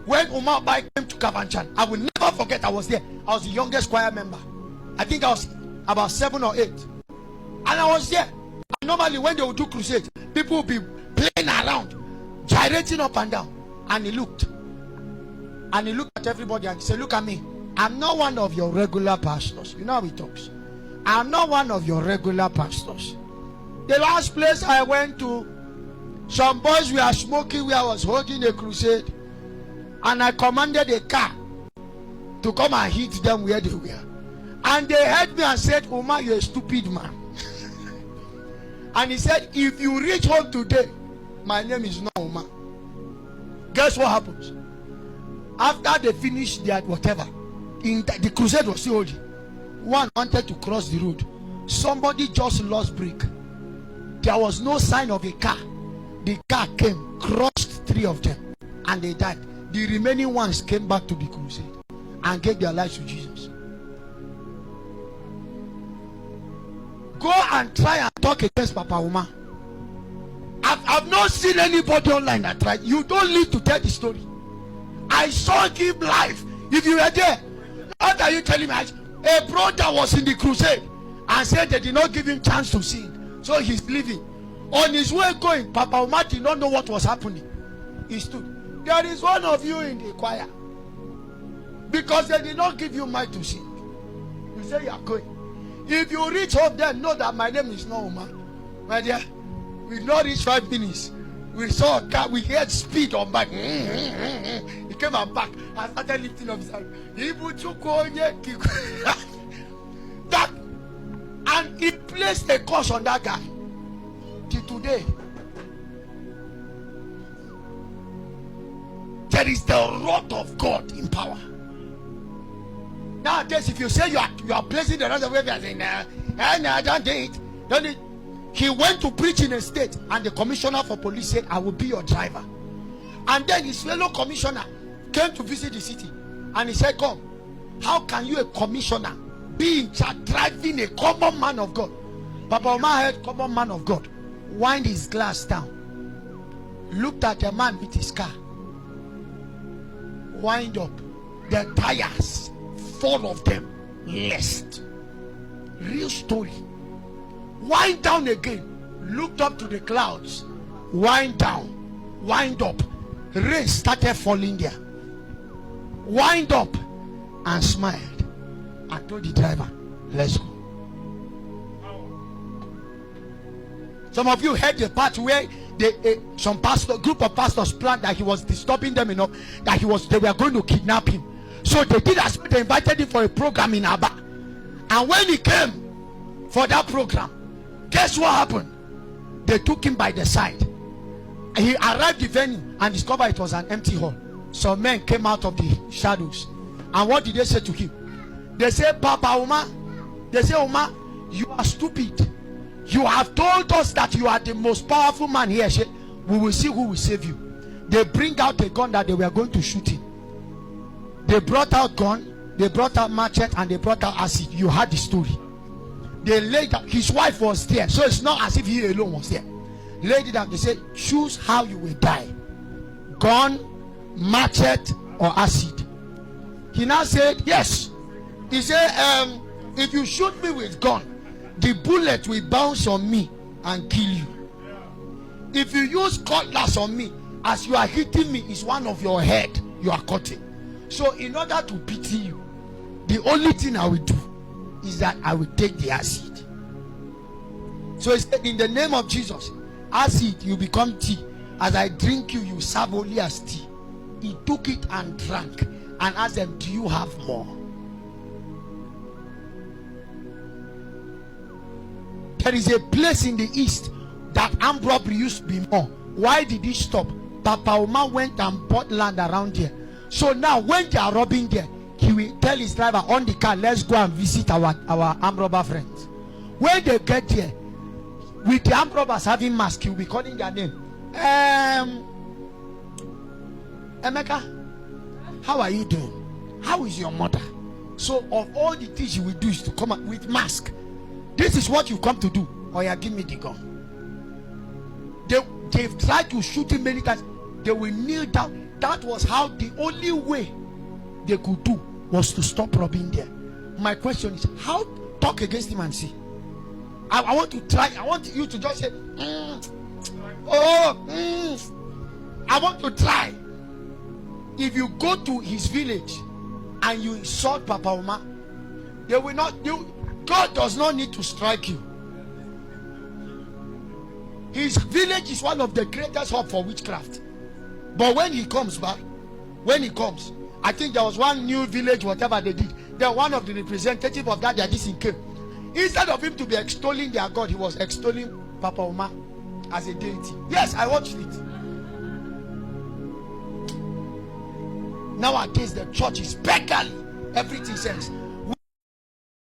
When Umar Bai came to Kafanchan, I will never forget. I was there. I was the youngest choir member. I think I was about 7 or 8, and I was there. And normally when they would do crusade, people would be playing around, gyrating up and down. And he looked at everybody and he said, "Look at me. I'm not one of your regular pastors." You know how he talks. "I'm not one of your regular pastors. The last place I went to, some boys were smoking where I was holding a crusade, and I commanded a car to come and hit them where they were. And they heard me and said, 'Umar, you're a stupid man.' And he said, 'If you reach home today, my name is not Umar.'" Guess what happens? After they finished their whatever, the crusade was still holding. One wanted to cross the road. Somebody just lost brake. There was no sign of a car. The car came, crushed 3 of them, and they died. The remaining ones came back to the crusade and gave their lives to Jesus. Go and try and talk against Papa Umar. I've not seen anybody online that tried. You don't need to tell the story. I saw him live. If you were there, what are you telling me? A brother was in the crusade and said they did not give him chance to sing, so he's leaving. On his way going, Papa Umar did not know what was happening. He stood. "There is one of you in the choir, because they did not give you mic to sing. You say you are going. If you reach home, then know that my name is not Umar." My dear, we not reach 5 minutes. We saw a car, we heard speed on back. He came and back and started lifting up his hand. That, and he placed a curse on that guy. Till today, there is the wrath of God in power. Nowadays, if you say you are placing the wrath of God, saying, "No, don't do it. Don't do it." He went to preach in a state, and the commissioner for police said, "I will be your driver." And then his fellow commissioner came to visit the city, and he said, "Come, how can you, a commissioner, be in charge driving a common man of God?" Papa Umar heard common man of God, wind his glass down, looked at the man with his car, wind up, the tires, 4 of them left. Real story. Wind down again, looked up to the clouds, wind down, wind up. Rain started falling there. Wind up and smiled and told the driver, "Let's go." Some of you heard the part where some group of pastors planned that he was disturbing them enough that they were going to kidnap him. So they did as they invited him for a program in Aba. And when he came for that program, guess what happened? They took him by the side. He arrived the venue and discovered it was an empty hall. Some men came out of the shadows. And what did they say to him? They said, "Papa Umar," they say, "Umar, you are stupid. You have told us that you are the most powerful man here. We will see who will save you." They bring out a gun that they were going to shoot him. They brought out gun, they brought out machete, and they brought out acid. You heard the story. They laid out, his wife was there, so it's not as if he alone was there. Laid it out. They said, "Choose how you will die: gun, machete, or acid." He now said, "Yes." He said, "If you shoot me with gun, the bullet will bounce on me and kill you. If you use cutlass on me, as you are hitting me, is one of your head you are cutting. So in order to pity you, the only thing I will do is that I will take the acid." So he said, "In the name of Jesus, acid, you become tea. As I drink you, you serve only as tea." He took it and drank and asked them, "Do you have more?" There is a place in the east that armed robbery used to be more. Why did he stop? Papa Umar went and bought land around here. So now when they are robbing there, he will tell his driver on the car, "Let's go and visit our armed robber friends." When they get there, with the armed robbers having masks, he will be calling their name. "Emeka, how are you doing? How is your mother?" So of all the things you will do is to come out with mask. This is what you come to do. "Oh yeah, give me the gun." They've tried to shoot him many times. They will kneel down. that was how the only way they could do was to stop robbing there. My question is, how talk against him and see? I want to try. I want you to just say, I want to try. If you go to his village and you insult Papa Uma, they will not. God does not need to strike you. His village is one of the greatest hub for witchcraft. But when he comes back, I think there was one new village, whatever they did. Then one of the representatives of that Yadisin came. Instead of him to be extolling their God, he was extolling Papa Uma as a deity. Yes, I watched it. Nowadays, the church is beggarly. Everything says